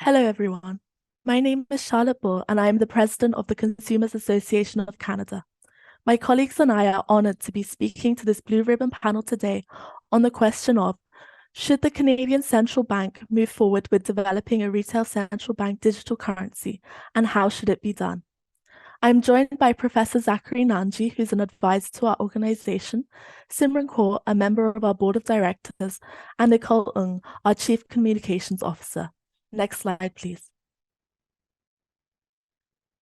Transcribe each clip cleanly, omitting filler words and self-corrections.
Hello, everyone. My name is Charlotte Bull, and I am the president of the Consumers Association of Canada. My colleagues and I are honored to be speaking to this Blue Ribbon panel today on the question of, should the Canadian Central Bank move forward with developing a retail central bank digital currency, and how should it be done? I'm joined by Professor Zachary Nanji, who's an advisor to our organization, Simran Kaur, a member of our board of directors, and Nicole Ng, our chief communications officer. Next slide, please.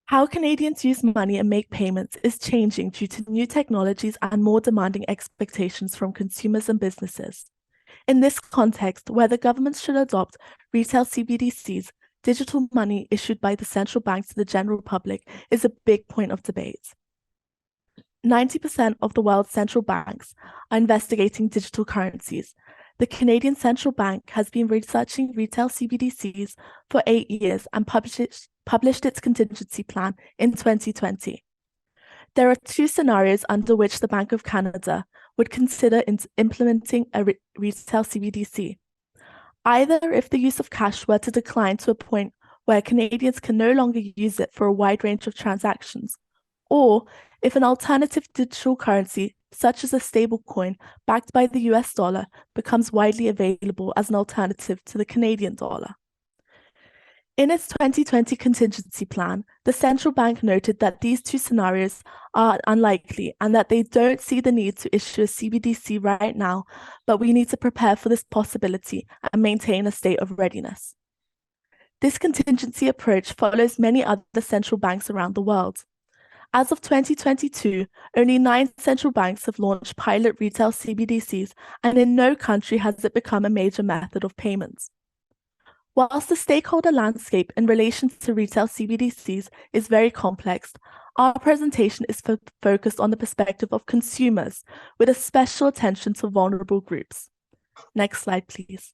How Canadians use money and make payments is changing due to new technologies and more demanding expectations from consumers and businesses. In this context, whether governments should adopt retail CBDCs, digital money issued by the central bank to the general public, is a big point of debate. 90% of the world's central banks are investigating digital currencies. The Canadian Central Bank has been researching retail CBDCs for 8 years and published its contingency plan in 2020. There are two scenarios under which the Bank of Canada would consider implementing a retail CBDC. Either if the use of cash were to decline to a point where Canadians can no longer use it for a wide range of transactions, or if an alternative digital currency, such as a stablecoin backed by the US dollar, becomes widely available as an alternative to the Canadian dollar. In its 2020 contingency plan, the central bank noted that these two scenarios are unlikely and that they don't see the need to issue a CBDC right now, but we need to prepare for this possibility and maintain a state of readiness. This contingency approach follows many other central banks around the world. As of 2022, only 9 central banks have launched pilot retail CBDCs, and in no country has it become a major method of payments. Whilst the stakeholder landscape in relation to retail CBDCs is very complex, our presentation is focused on the perspective of consumers, with a special attention to vulnerable groups. Next slide, please.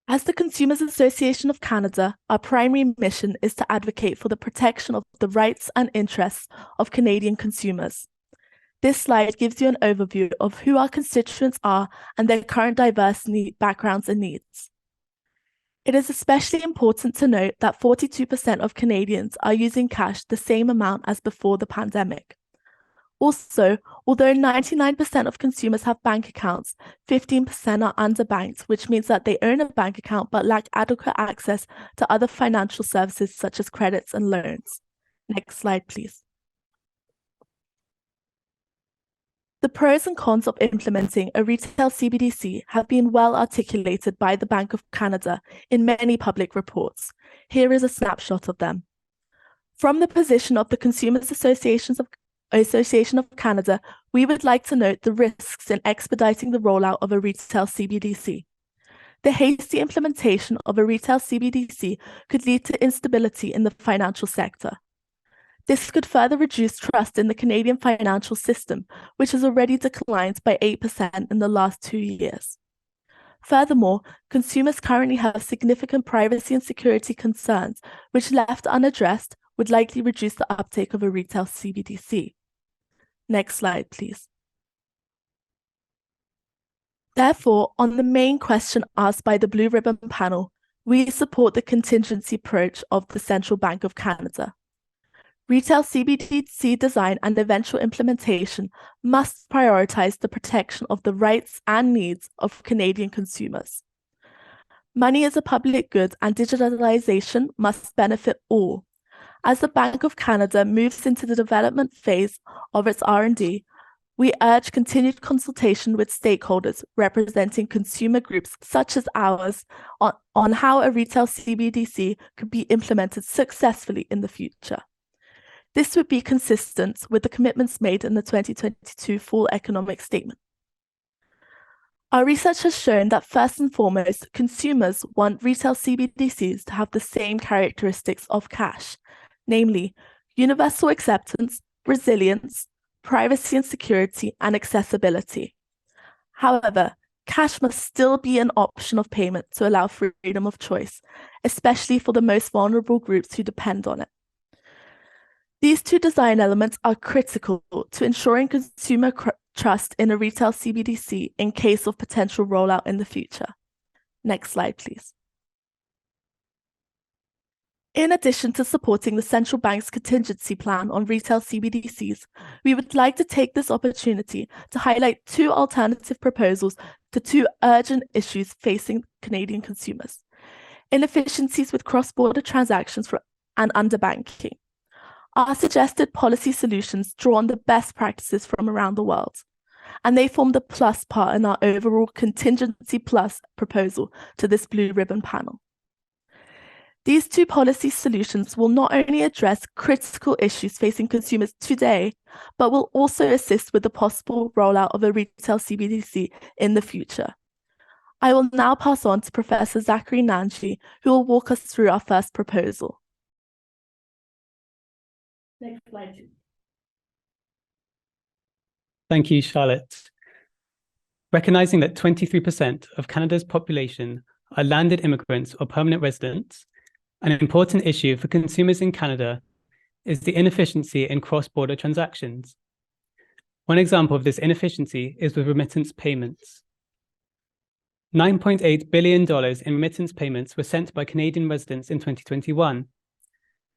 As the Consumers Association of Canada, our primary mission is to advocate for the protection of the rights and interests of Canadian consumers. This slide gives you an overview of who our constituents are and their current diverse backgrounds and needs. It is especially important to note that 42% of Canadians are using cash the same amount as before the pandemic. Also, although 99% of consumers have bank accounts, 15% are underbanked, which means that they own a bank account but lack adequate access to other financial services such as credits and loans. Next slide, please. The pros and cons of implementing a retail CBDC have been well articulated by the Bank of Canada in many public reports. Here is a snapshot of them. From the position of the Consumers Association of Canada, we would like to note the risks in expediting the rollout of a retail CBDC. The hasty implementation of a retail CBDC could lead to instability in the financial sector. This could further reduce trust in the Canadian financial system, which has already declined by 8% in the last 2 years. Furthermore, consumers currently have significant privacy and security concerns, which left unaddressed would likely reduce the uptake of a retail CBDC. Next slide, please. Therefore, on the main question asked by the Blue Ribbon panel, we support the contingency approach of the Central Bank of Canada. Retail CBDC design and eventual implementation must prioritize the protection of the rights and needs of Canadian consumers. Money is a public good, and digitalization must benefit all. As the Bank of Canada moves into the development phase of its R&D, we urge continued consultation with stakeholders representing consumer groups such as ours on how a retail CBDC could be implemented successfully in the future. This would be consistent with the commitments made in the 2022 Full Economic Statement. Our research has shown that first and foremost, consumers want retail CBDCs to have the same characteristics of cash, namely universal acceptance, resilience, privacy and security, and accessibility. However, cash must still be an option of payment to allow freedom of choice, especially for the most vulnerable groups who depend on it. These two design elements are critical to ensuring consumer trust in a retail CBDC in case of potential rollout in the future. Next slide, please. In addition to supporting the central bank's contingency plan on retail CBDCs, we would like to take this opportunity to highlight two alternative proposals to two urgent issues facing Canadian consumers: inefficiencies with cross-border transactions and underbanking. Our suggested policy solutions draw on the best practices from around the world, and they form the plus part in our overall Contingency Plus proposal to this blue ribbon panel. These two policy solutions will not only address critical issues facing consumers today, but will also assist with the possible rollout of a retail CBDC in the future. I will now pass on to Professor Zachary Nanji, who will walk us through our first proposal. Next slide, please. Thank you, Charlotte. Recognizing that 23% of Canada's population are landed immigrants or permanent residents, an important issue for consumers in Canada is the inefficiency in cross-border transactions. One example of this inefficiency is with remittance payments. $9.8 billion in remittance payments were sent by Canadian residents in 2021.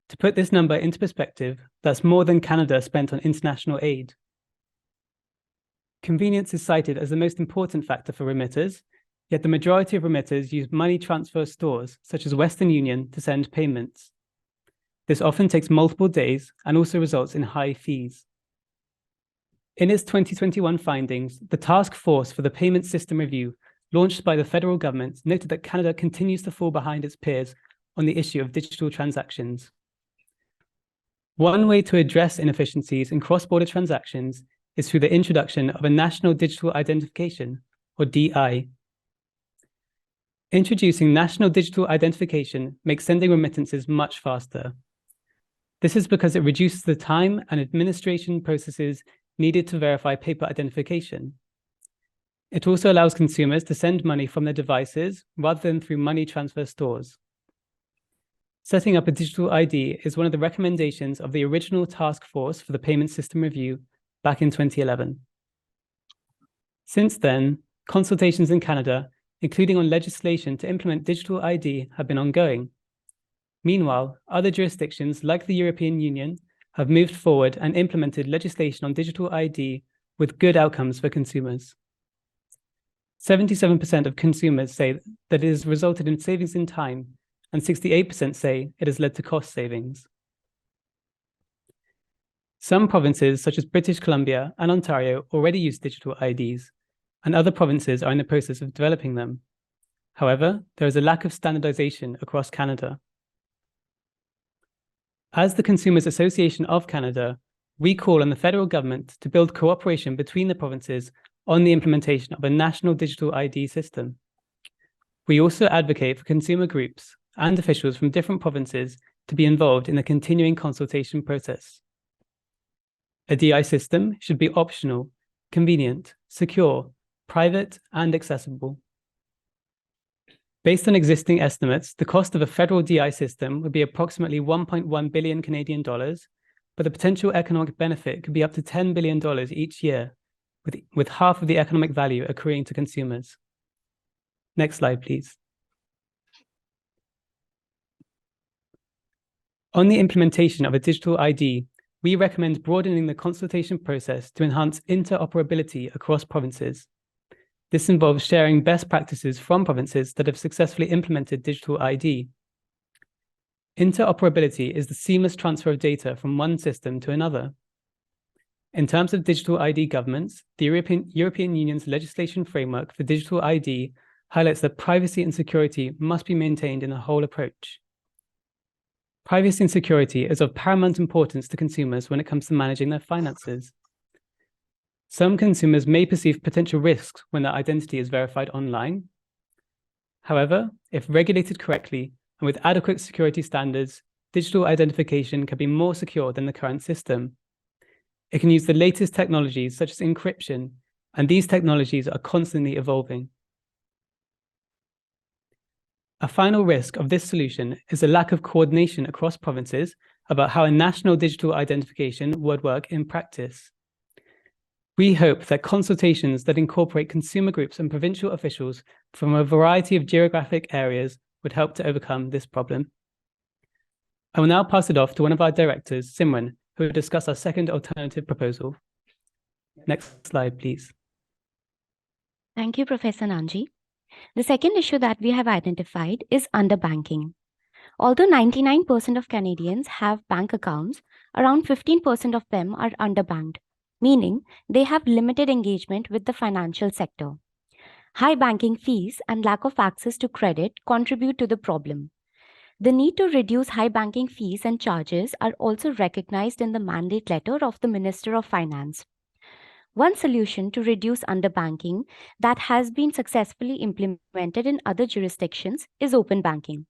To put this number into perspective, that's more than Canada spent on international aid. Convenience is cited as the most important factor for remitters, yet the majority of remitters use money transfer stores, such as Western Union, to send payments. This often takes multiple days and also results in high fees. In its 2021 findings, the Task Force for the Payment System Review, launched by the federal government, noted that Canada continues to fall behind its peers on the issue of digital transactions. One way to address inefficiencies in cross-border transactions is through the introduction of a National Digital Identification, or DI. Introducing national digital identification makes sending remittances much faster. This is because it reduces the time and administration processes needed to verify paper identification. It also allows consumers to send money from their devices rather than through money transfer stores. Setting up a digital ID is one of the recommendations of the original Task Force for the Payment System Review back in 2011. Since then, consultations in Canada, including on legislation to implement digital ID, have been ongoing. Meanwhile, other jurisdictions like the European Union have moved forward and implemented legislation on digital ID with good outcomes for consumers. 77% of consumers say that it has resulted in savings in time, and 68% say it has led to cost savings. Some provinces, such as British Columbia and Ontario, already use digital IDs, and other provinces are in the process of developing them. However, there is a lack of standardization across Canada. As the Consumers Association of Canada, we call on the federal government to build cooperation between the provinces on the implementation of a national digital ID system. We also advocate for consumer groups and officials from different provinces to be involved in the continuing consultation process. A DI system should be optional, convenient, secure, private, and accessible. Based on existing estimates, the cost of a federal DI system would be approximately 1.1 billion Canadian dollars, but the potential economic benefit could be up to $10 billion each year, with half of the economic value accruing to consumers. Next slide, please. On the implementation of a digital ID, we recommend broadening the consultation process to enhance interoperability across provinces. This involves sharing best practices from provinces that have successfully implemented digital ID. Interoperability is the seamless transfer of data from one system to another. In terms of digital ID governance, the European Union's legislation framework for digital ID highlights that privacy and security must be maintained in the whole approach. Privacy and security is of paramount importance to consumers when it comes to managing their finances. Some consumers may perceive potential risks when their identity is verified online. However, if regulated correctly and with adequate security standards, digital identification can be more secure than the current system. It can use the latest technologies such as encryption, and these technologies are constantly evolving. A final risk of this solution is a lack of coordination across provinces about how a national digital identification would work in practice. We hope that consultations that incorporate consumer groups and provincial officials from a variety of geographic areas would help to overcome this problem. I will now pass it off to one of our directors, Simran, who will discuss our second alternative proposal. Next slide, please. Thank you, Professor Nanji. The second issue that we have identified is underbanking. Although 99% of Canadians have bank accounts, around 15% of them are underbanked, meaning they have limited engagement with the financial sector. High banking fees and lack of access to credit contribute to the problem. The need to reduce high banking fees and charges are also recognized in the mandate letter of the Minister of Finance. One solution to reduce underbanking that has been successfully implemented in other jurisdictions is open banking.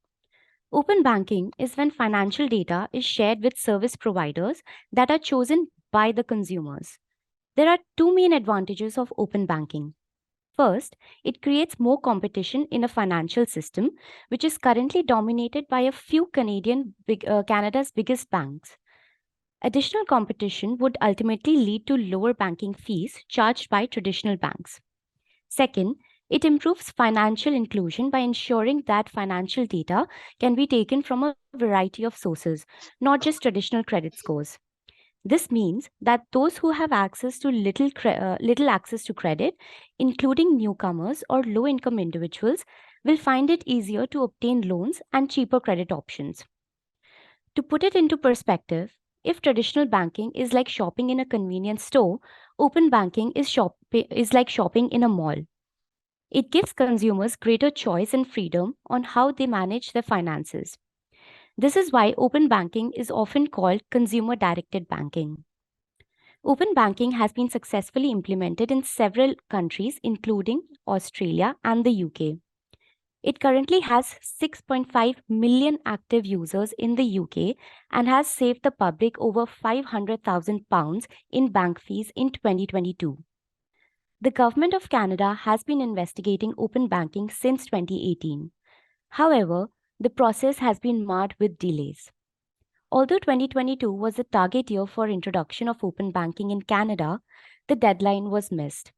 Open banking is when financial data is shared with service providers that are chosen by the consumers. There are two main advantages of open banking. First, it creates more competition in a financial system, which is currently dominated by a few Canada's biggest banks. Additional competition would ultimately lead to lower banking fees charged by traditional banks. Second, it improves financial inclusion by ensuring that financial data can be taken from a variety of sources, not just traditional credit scores. This means that those who have access to little access to credit, including newcomers or low-income individuals, will find it easier to obtain loans and cheaper credit options. To put it into perspective, if traditional banking is like shopping in a convenience store, open banking is like shopping in a mall. It gives consumers greater choice and freedom on how they manage their finances. This is why open banking is often called consumer-directed banking. Open banking has been successfully implemented in several countries, including Australia and the UK. It currently has 6.5 million active users in the UK and has saved the public over £500,000 in bank fees in 2022. The Government of Canada has been investigating open banking since 2018. However, the process has been marred with delays. Although 2022 was the target year for introduction of open banking in Canada, the deadline was missed.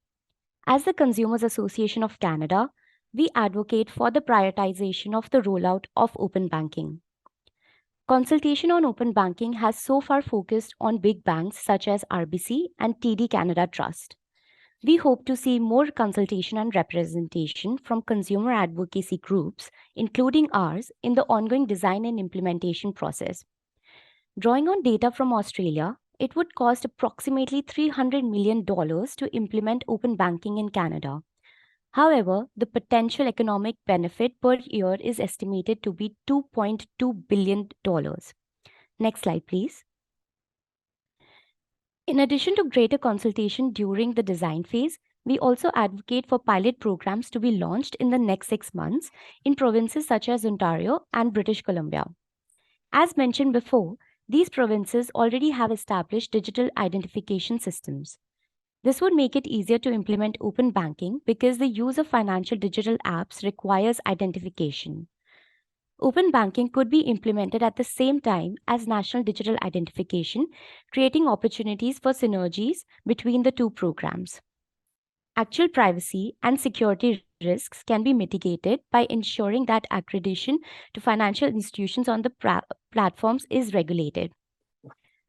As the Consumers Association of Canada, we advocate for the prioritization of the rollout of open banking. Consultation on open banking has so far focused on big banks such as RBC and TD Canada Trust. We hope to see more consultation and representation from consumer advocacy groups, including ours, in the ongoing design and implementation process. Drawing on data from Australia, it would cost approximately $300 million to implement open banking in Canada. However, the potential economic benefit per year is estimated to be $2.2 billion. Next slide, please. In addition to greater consultation during the design phase, we also advocate for pilot programs to be launched in the next 6 months in provinces such as Ontario and British Columbia. As mentioned before, these provinces already have established digital identification systems. This would make it easier to implement open banking because the use of financial digital apps requires identification. Open banking could be implemented at the same time as national digital identification, creating opportunities for synergies between the two programs. Actual privacy and security risks can be mitigated by ensuring that accreditation to financial institutions on the platforms is regulated.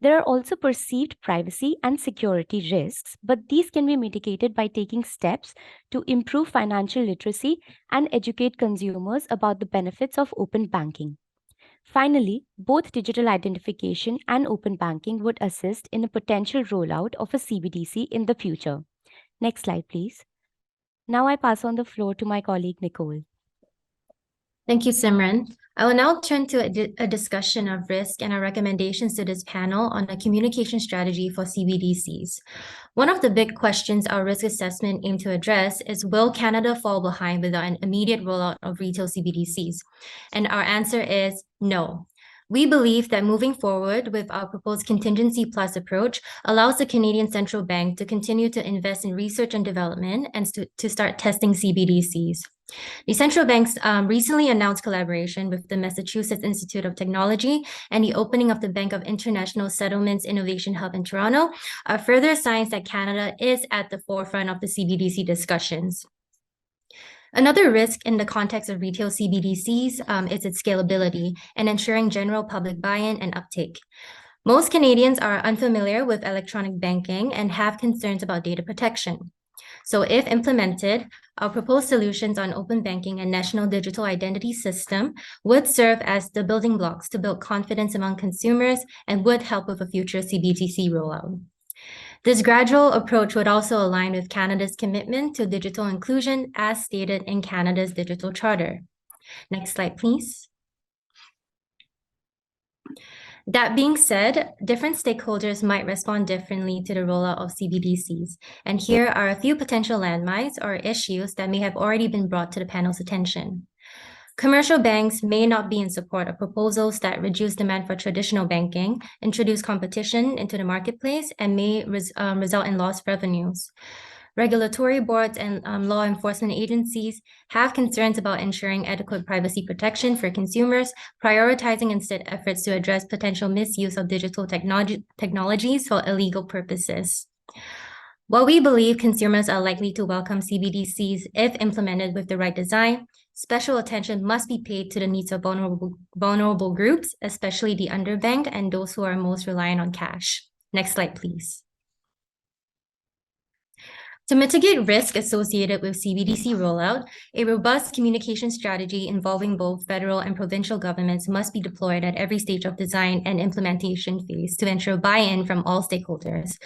There are also perceived privacy and security risks, but these can be mitigated by taking steps to improve financial literacy and educate consumers about the benefits of open banking. Finally, both digital identification and open banking would assist in a potential rollout of a CBDC in the future. Next slide, please. Now I pass on the floor to my colleague, Nicole. Thank you, Simran. I will now turn to a discussion of risk and our recommendations to this panel on a communication strategy for CBDCs. One of the big questions our risk assessment aimed to address is, will Canada fall behind without an immediate rollout of retail CBDCs? And our answer is no. We believe that moving forward with our proposed contingency plus approach allows the Canadian Central Bank to continue to invest in research and development and to start testing CBDCs. The central banks recently announced collaboration with the Massachusetts Institute of Technology and the opening of the Bank of International Settlements Innovation Hub in Toronto are further signs that Canada is at the forefront of the CBDC discussions. Another risk in the context of retail CBDCs is its scalability and ensuring general public buy-in and uptake. Most Canadians are unfamiliar with electronic banking and have concerns about data protection. So if implemented, our proposed solutions on open banking and national digital identity system would serve as the building blocks to build confidence among consumers and would help with a future CBDC rollout. This gradual approach would also align with Canada's commitment to digital inclusion as stated in Canada's Digital Charter. Next slide, please. That being said, different stakeholders might respond differently to the rollout of CBDCs, and here are a few potential landmines or issues that may have already been brought to the panel's attention. Commercial banks may not be in support of proposals that reduce demand for traditional banking, introduce competition into the marketplace, and may result in lost revenues. Regulatory boards and law enforcement agencies have concerns about ensuring adequate privacy protection for consumers, prioritizing instead efforts to address potential misuse of digital technologies for illegal purposes. While we believe consumers are likely to welcome CBDCs if implemented with the right design, special attention must be paid to the needs of vulnerable groups, especially the underbanked and those who are most reliant on cash. Next slide, please. To mitigate risk associated with CBDC rollout, a robust communication strategy involving both federal and provincial governments must be deployed at every stage of design and implementation phase to ensure buy-in from all stakeholders.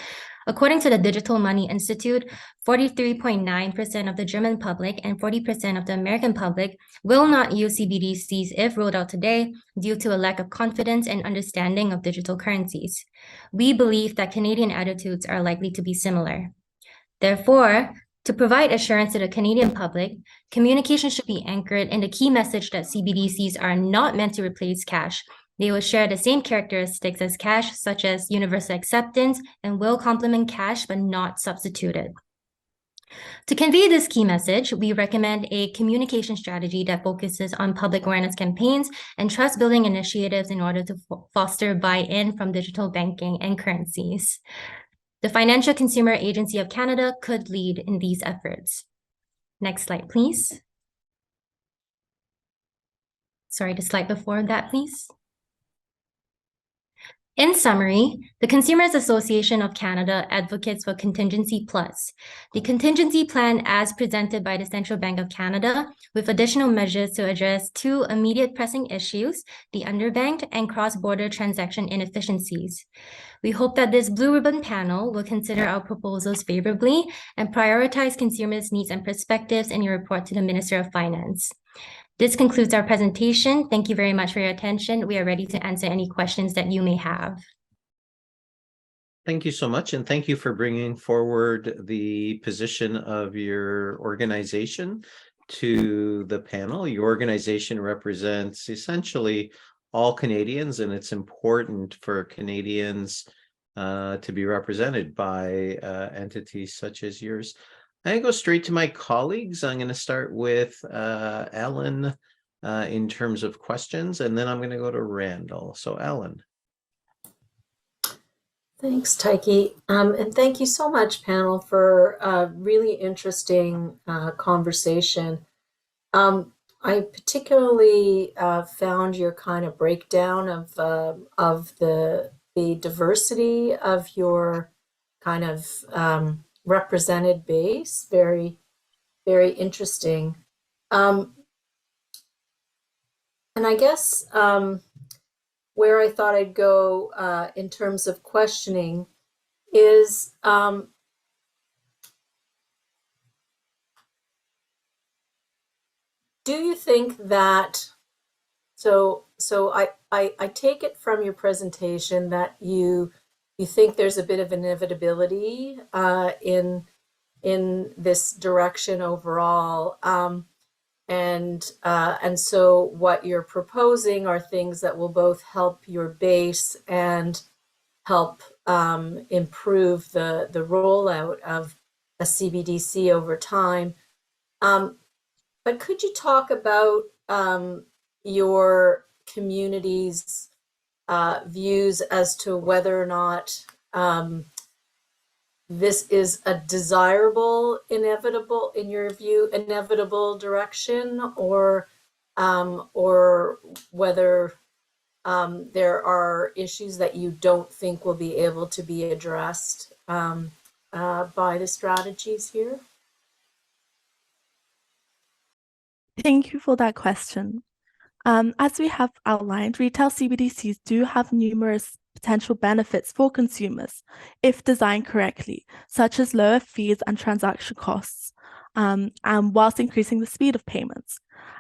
According to the Digital Money Institute, 43.9% of the German public and 40% of the American public will not use CBDCs if rolled out today due to a lack of confidence and understanding of digital currencies. We believe that Canadian attitudes are likely to be similar. Therefore, to provide assurance to the Canadian public, communication should be anchored in the key message that CBDCs are not meant to replace cash. They will share the same characteristics as cash, such as universal acceptance, and will complement cash but not substitute it. To convey this key message, we recommend a communication strategy that focuses on public awareness campaigns and trust-building initiatives in order to foster buy-in from digital banking and currencies. The Financial Consumer Agency of Canada could lead in these efforts. Next slide, please. Sorry, the slide before that, please. In summary, the Consumers Association of Canada advocates for Contingency Plus, the contingency plan as presented by the Central Bank of Canada, with additional measures to address two immediate pressing issues, the underbanked and cross-border transaction inefficiencies. We hope that this Blue Ribbon panel will consider our proposals favorably and prioritize consumers' needs and perspectives in your report to the Minister of Finance. This concludes our presentation. Thank you very much for your attention. We are ready to answer any questions that you may have. Thank you so much, and thank you for bringing forward the position of your organization to the panel. Your organization represents essentially all Canadians, and it's important for Canadians to be represented by entities such as yours. I'm going to go straight to my colleagues. I'm going to start with Ellen in terms of questions, and then I'm going to go to Randall. So Ellen. Thanks, Taiki. And thank you so much, panel, for a really interesting conversation. I particularly found your kind of breakdown of the diversity of your kind of represented base very, very interesting. And I guess where I thought I'd go in terms of questioning is do you think that, so I take it from your presentation that you think there's a bit of inevitability in this direction overall, and so what you're proposing are things that will both help your base and help improve the rollout of a CBDC over time. but could you talk about your community's views as to whether or not this is a desirable, inevitable, in your view, inevitable direction, or whether there are issues that you don't think will be able to be addressed by the strategies here? Thank you for that question. As we have outlined, retail CBDCs do have numerous potential benefits for consumers if designed correctly, such as lower fees and transaction costs, and whilst increasing the speed of payments.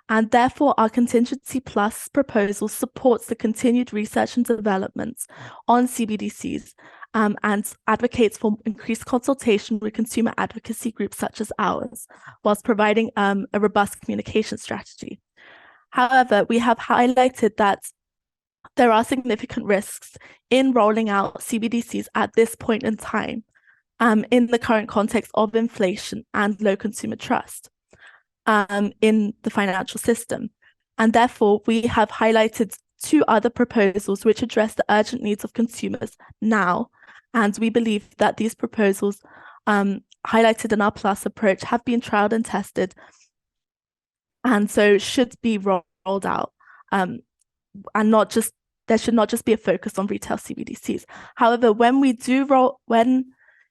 And therefore, our Contingency Plus proposal supports the continued research and development on CBDCs and advocates for increased consultation with consumer advocacy groups such as ours, whilst providing a robust communication strategy. However, we have highlighted that there are significant risks in rolling out CBDCs at this point in time, in the current context of inflation and low consumer trust in the financial system. And therefore, we have highlighted 2 other proposals which address the urgent needs of consumers now. And we believe that these proposals highlighted in our Plus approach have been trialed and tested, and so should be rolled out, and not just, there should not just be a focus on retail CBDCs. However,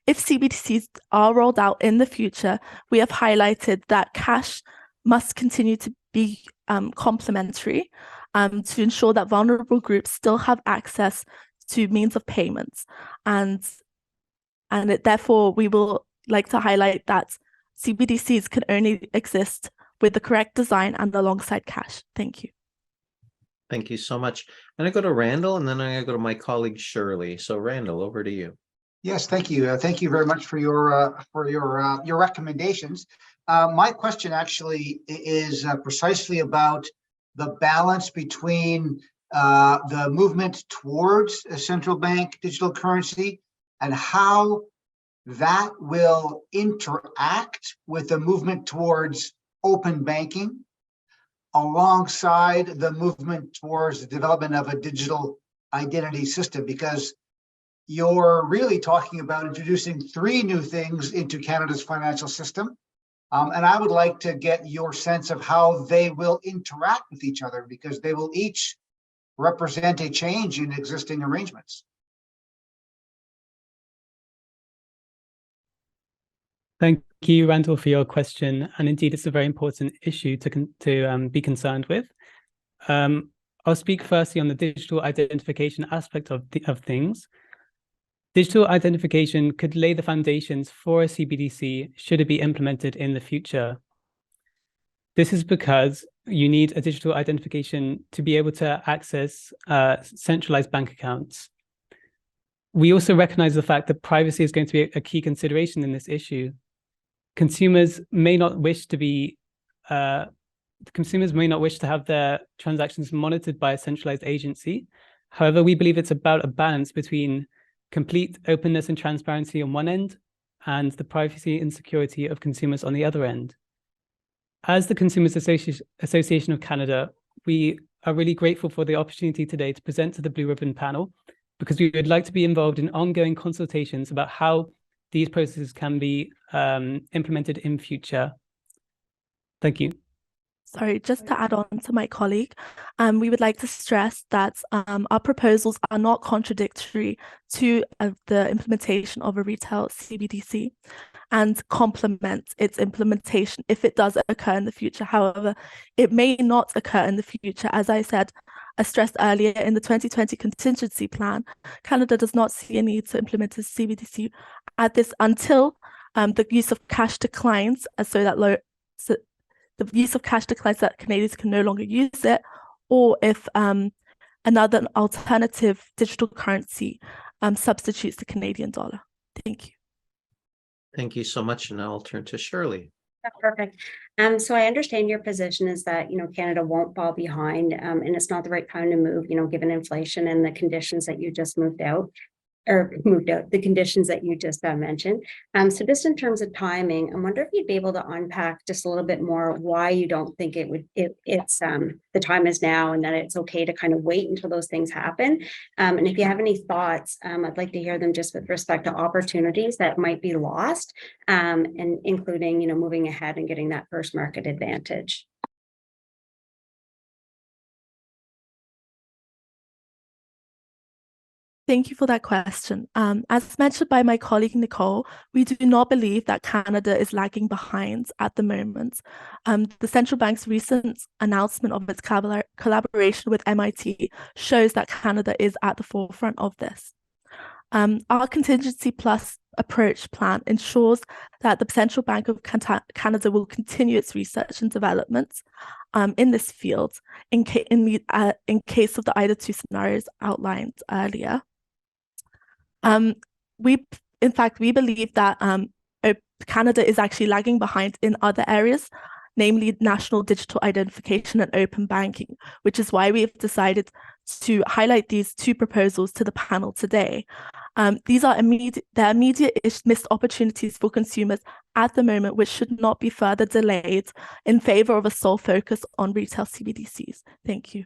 if CBDCs are rolled out in the future, we have highlighted that cash must continue to be complementary to ensure that vulnerable groups still have access to means of payments. And therefore, we will like to highlight that CBDCs can only exist with the correct design and alongside cash. Thank you. Thank you so much. I'm going to go to Randall, and then I'm going to go to my colleague Shirley. So Randall, over to you. Yes, thank you. Thank you very much for your recommendations. My question actually is precisely about the balance between the movement towards a central bank digital currency and how that will interact with the movement towards open banking, alongside the movement towards the development of a digital identity system, because you're really talking about introducing 3 new things into Canada's financial system. And I would like to get your sense of how they will interact with each other, because they will each represent a change in existing arrangements. Thank you, Randall, for your question. And indeed, it's a very important issue to be concerned with. I'll speak firstly on the digital identification aspect of things. Digital identification could lay the foundations for a CBDC should it be implemented in the future. This is because you need a digital identification to be able to access centralized bank accounts. We also recognize the fact that privacy is going to be a key consideration in this issue. Consumers may not wish to have their transactions monitored by a centralized agency. However, we believe it's about a balance between complete openness and transparency on one end and the privacy and security of consumers on the other end. As the Consumers Association of Canada, we are really grateful for the opportunity today to present to the Blue Ribbon panel, because we would like to be involved in ongoing consultations about how these processes can be implemented in future. Thank you. Sorry, just to add on to my colleague, we would like to stress that our proposals are not contradictory to the implementation of a retail CBDC and complement its implementation if it does occur in the future. However, it may not occur in the future. As I said, I stressed earlier, in the 2020 contingency plan, Canada does not see a need to implement a CBDC at this until the use of cash declines, the use of cash declines that Canadians can no longer use it, or if another alternative digital currency substitutes the Canadian dollar. Thank you. Thank you so much. And now I'll turn to Shirley. Perfect. So I understand your position is that, Canada won't fall behind, and it's not the right time to move, given inflation and the conditions that you just moved out. or moved out, the conditions that you just mentioned. So just in terms of timing, I wonder if you'd be able to unpack just a little bit more why you don't think it's the time is now and that it's okay to kind of wait until those things happen. And if you have any thoughts, I'd like to hear them just with respect to opportunities that might be lost, and including, you know, moving ahead and getting that first market advantage. Thank you for that question. As mentioned by my colleague Nicole, we do not believe that Canada is lagging behind at the moment. The central bank's recent announcement of its collaboration with MIT shows that Canada is at the forefront of this. Our contingency plus approach plan ensures that the Central Bank of Canada will continue its research and development in this field in case of the either two scenarios outlined earlier. In fact, we believe that Canada is actually lagging behind in other areas, namely national digital identification and open banking, which is why we have decided to highlight these two proposals to the panel today. These are immediate missed opportunities for consumers at the moment, which should not be further delayed in favor of a sole focus on retail CBDCs. Thank you.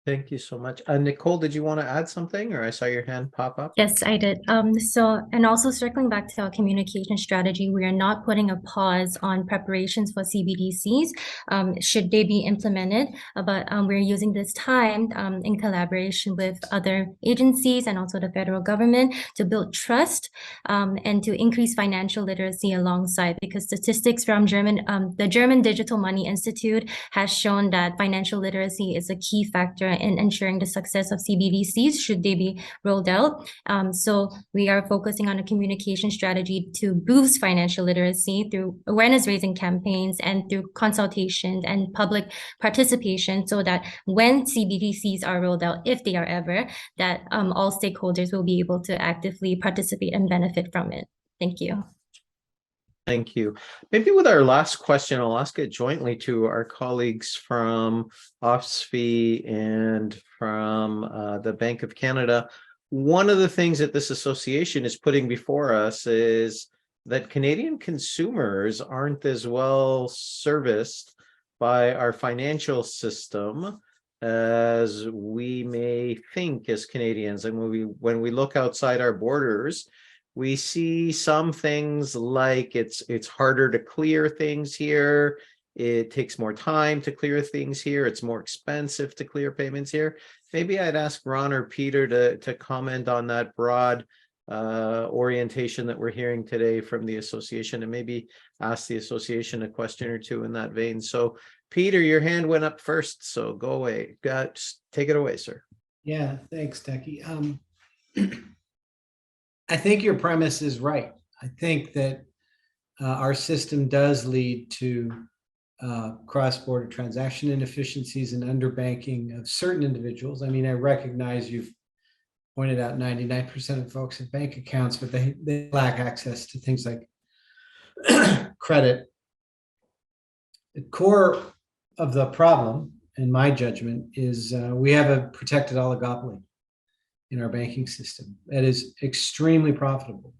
Thank you so much. Nicole, did you want to add something, or I saw your hand pop up? Yes, I did. And also circling back to our communication strategy, we are not putting a pause on preparations for CBDCs, should they be implemented, but we're using this time in collaboration with other agencies and also the federal government to build trust and to increase financial literacy alongside, because statistics from the German Digital Money Institute has shown that financial literacy is a key factor in ensuring the success of CBDCs should they be rolled out. So we are focusing on a communication strategy to boost financial literacy through awareness raising campaigns and through consultations and public participation, so that when CBDCs are rolled out, if they are ever, that all stakeholders will be able to actively participate and benefit from it. Thank you. Thank you. Maybe with our last question, I'll ask it jointly to our colleagues from OSFI and from the Bank of Canada. One of the things that this association is putting before us is that Canadian consumers aren't as well serviced by our financial system as we may think as Canadians. And when we look outside our borders, we see some things like it's harder to clear things here. It takes more time to clear things here. It's more expensive to clear payments here. Maybe I'd ask Ron or Peter to comment on that broad orientation that we're hearing today from the association, and maybe ask the association a question or two in that vein. So Peter, your hand went up first, so go away. Take it away, sir. Yeah, thanks, Decky. I think your premise is right. I think that our system does lead to cross-border transaction inefficiencies and underbanking of certain individuals. I mean, I recognize you've pointed out 99% of folks have bank accounts, but they lack access to things like credit. The core of the problem, in my judgment, is we have a protected oligopoly in our banking system that is extremely profitable.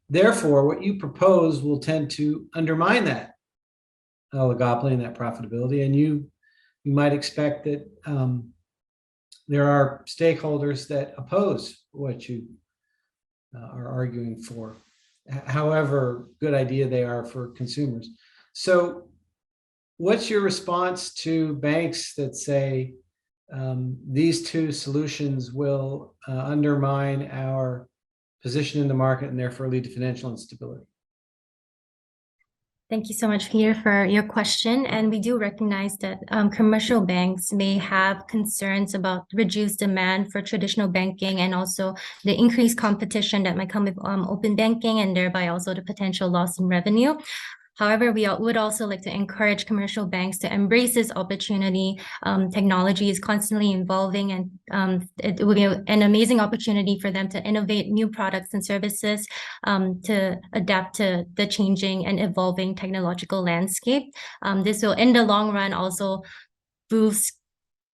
Therefore, what you propose will tend to undermine that oligopoly and that profitability, and you might expect that there are stakeholders that oppose what you are arguing for, however good idea they are for consumers. So what's your response to banks that say these two solutions will undermine our position in the market and therefore lead to financial instability? Thank you so much, Peter, for your question. And we do recognize that commercial banks may have concerns about reduced demand for traditional banking and also the increased competition that might come with open banking, and thereby also the potential loss in revenue. However, we would also like to encourage commercial banks to embrace this opportunity. Technology is constantly evolving, and it will be an amazing opportunity for them to innovate new products and services to adapt to the changing and evolving technological landscape. This will, in the long run, also boost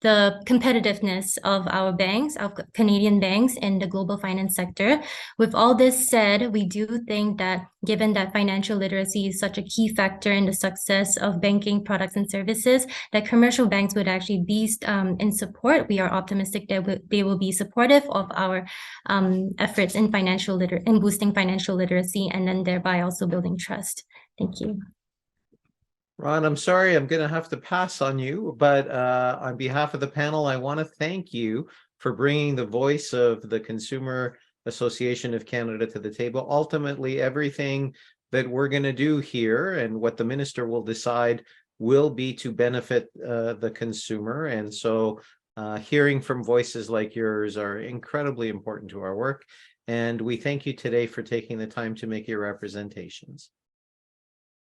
the competitiveness of our banks, of Canadian banks in the global finance sector. With all this said, we do think that given that financial literacy is such a key factor in the success of banking products and services, that commercial banks would actually be in support. We are optimistic that they will be supportive of our efforts in boosting financial literacy, and then thereby also building trust. Thank you. Ron, I'm sorry, I'm going to have to pass on you, but on behalf of the panel, I want to thank you for bringing the voice of the Consumer Association of Canada to the table. Ultimately, everything that we're going to do here and what the minister will decide will be to benefit the consumer. And so hearing from voices like yours are incredibly important to our work. And we thank you today for taking the time to make your representations.